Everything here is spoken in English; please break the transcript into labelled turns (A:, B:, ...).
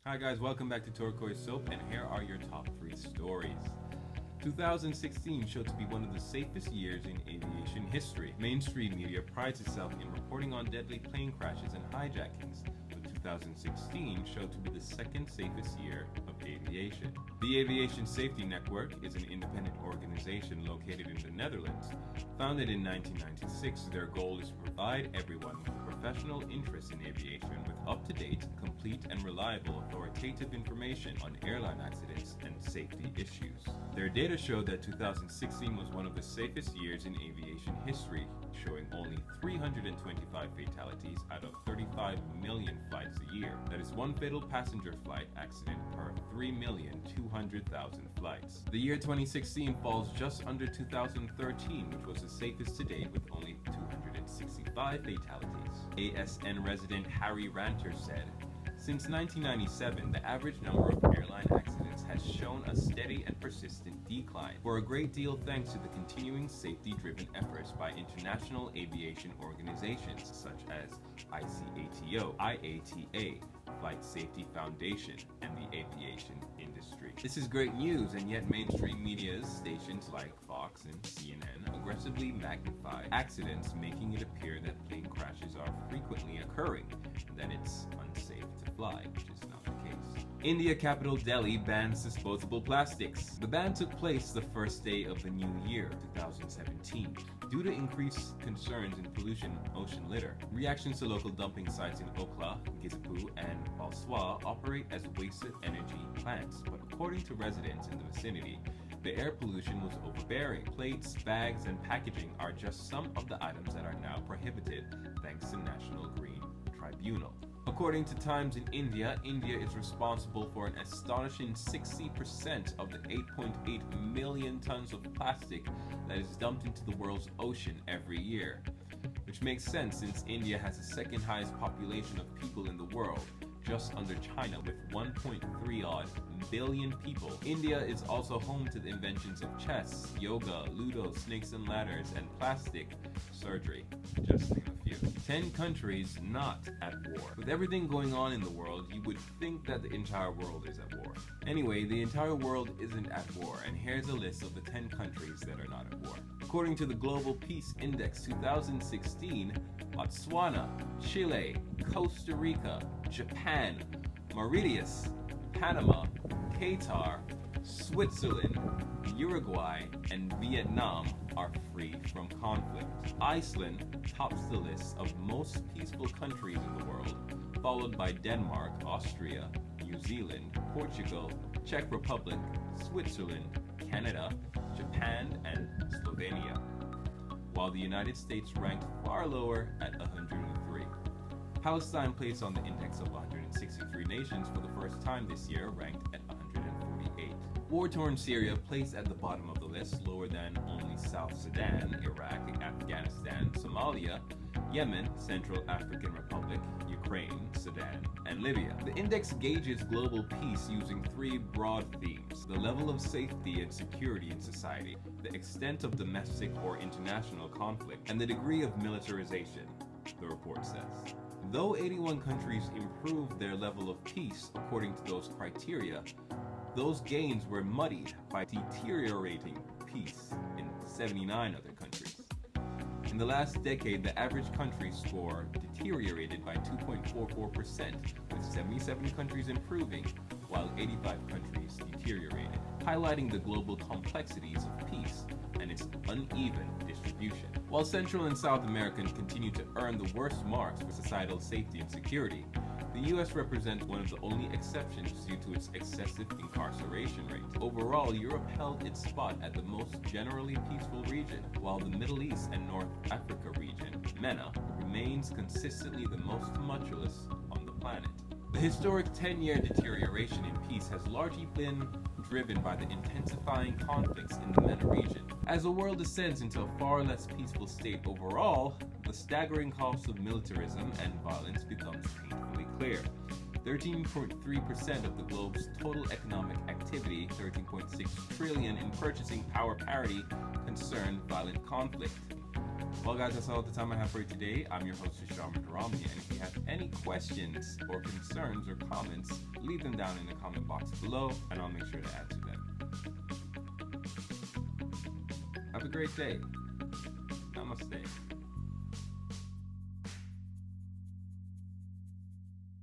A: Hi guys, welcome back to Turquoise Soap, and here are your top 3 stories. 2016 showed to be one of the safest years in aviation history. Mainstream media prides itself in reporting on deadly plane crashes and hijackings, but 2016 showed to be the second safest year of aviation. The Aviation Safety Network is an independent organization located in the Netherlands. Founded in 1996, their goal is to provide everyone with a professional interest in aviation with up-to-date, complete and reliable authoritative information on airline accidents and safety issues. Their data showed that 2016 was one of the safest years in aviation history, showing only 325 fatalities out of 35 million flights a year. That is one fatal passenger flight accident per 3,200,000 flights. The year 2016 falls just under 2013, which was the safest to date with only 265 fatalities. ASN resident Harry Ranter said, "Since 1997, the average number of airline accidents has shown a steady and persistent decline, for a great deal thanks to the continuing safety-driven efforts by international aviation organizations such as ICATO, IATA, Flight Safety Foundation, and the aviation industry." This is great news, and yet mainstream media stations like Fox and CNN aggressively magnify accidents, making it appear that plane crashes are frequently occurring and that it's unsafe to fly, which is not the case. India capital Delhi bans disposable plastics. The ban took place the first day of the new year, 2017. Due to increased concerns in pollution ocean litter, reactions to local dumping sites in Okla, Gizipur, and Balswa operate as waste-to-energy plants, but according to residents in the vicinity, the air pollution was overbearing. Plates, bags, and packaging are just some of the items that are now prohibited thanks to National Green Tribunal. According to Times in India, India is responsible for an astonishing 60% of the 8.8 million tons of plastic that is dumped into the world's ocean every year. Which makes sense since India has the second highest population of people in the world, just under China with 1.3 odd billion people. India is also home to the inventions of chess, yoga, ludo, snakes and ladders, and plastic surgery, just to name a few. 10 countries not at war. With everything going on in the world, you would think that the entire world is at war. Anyway, the entire world isn't at war, and here's a list of the 10 countries that are not at war. According to the Global Peace Index 2016, Botswana, Chile, Costa Rica, Japan, Mauritius, Panama, Qatar, Switzerland, Uruguay, and Vietnam are free from conflict. Iceland tops the list of most peaceful countries in the world, followed by Denmark, Austria, New Zealand, Portugal, Czech Republic, Switzerland, Canada, Japan, and Slovenia, while the United States ranked far lower at 103. Palestine placed on the index of 163 nations for the first time this year, ranked at 148. War-torn Syria placed at the bottom of the list, lower than only South Sudan, Iraq, Afghanistan, Somalia, Yemen, Central African Republic, Ukraine, Sudan, and Libya. The index gauges global peace using 3 broad themes: the level of safety and security in society, the extent of domestic or international conflict, and the degree of militarization, the report says. Though 81 countries improved their level of peace according to those criteria, those gains were muddied by deteriorating peace in 79 other countries. In the last decade, the average country score deteriorated by 2.44%, with 77 countries improving, while 85 countries deteriorated, highlighting the global complexities of peace and its uneven distribution. While Central and South Americans continue to earn the worst marks for societal safety and security, the U.S. represents one of the only exceptions due to its excessive incarceration rate. Overall, Europe held its spot at the most generally peaceful region, while the Middle East and North Africa region, MENA, remains consistently the most tumultuous on the planet. The historic 10-year deterioration in peace has largely been driven by the intensifying conflicts in the MENA region. As the world descends into a far less peaceful state overall, the staggering cost of militarism and violence becomes painfully clear. 13.3% of the globe's total economic activity, 13.6 trillion in purchasing power parity, concern violent conflict. Well guys, that's all the time I have for you today. I'm your host, Sharma Durrami, and if you have any questions or concerns or comments, leave them down in the comment box below, and I'll make sure to add to them. Have a great day. Namaste.